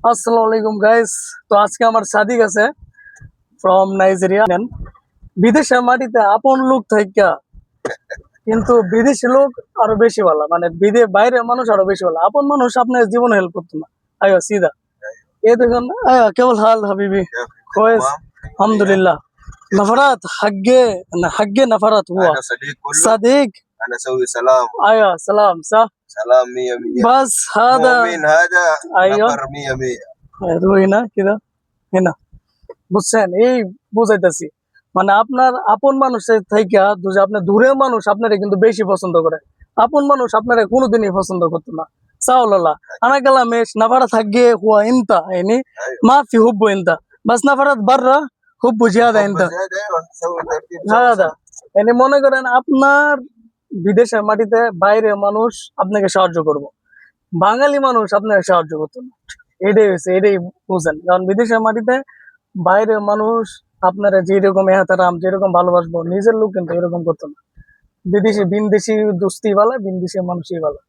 আসসালামু আলাইকুম গাইস। তো আজকে আমার সাদিক আছে ফ্রম নাইজেরিয়া। বিদেশের মাটিতে আপন লোক থাইকা কিন্তু বিদেশি লোক আরো বেশি ভালো, মানে বাইরের মানুষ আরো বেশি ভালো। আপন মানুষ আপনার জীবনে হেল্প করতো না। আয়ো সিধা এই দেখুন। কেবল হাল হাবিবি كويس الحمد لله. نفرات حقي نفرات هو أنا صديق كله. صديق. أنا أسوي سلام. ايوه سلام صح. سلام مية مية. بس هذا مؤمن هذا. ايوه نفر مية مية. هنا كده هنا বুঝছেন, এই বুঝাইতেছি। মানে আপনার আপন মানুষের থেকে আপনার দূরের মানুষ আপনারা কিন্তু বেশি পছন্দ করে। আপন মানুষ আপনারা কোনোদিনই পছন্দ করতো না। সাউলাল্লাহ انا كلامش نفرت حقي هو انت يعني ما في حب انت بس نفرت برا حب زياده حب انت زيادة أيوة سوي ترتيب هذا يعني মনে করেন আপনার বিদেশের মাটিতে বাইরের মানুষ আপনাকে সাহায্য করবো, বাঙালি মানুষ আপনাকে সাহায্য করতো না। এটাই বুঝেন, কারণ বিদেশের মাটিতে বাইরের মানুষ আপনারা যেরকম এহতারাম যেরকম ভালোবাসবো, নিজের লোক কিন্তু এরকম করতো না। বিদেশি বিনদেশি দোস্তি ভালো, বিনদেশি মানুষই ভালো।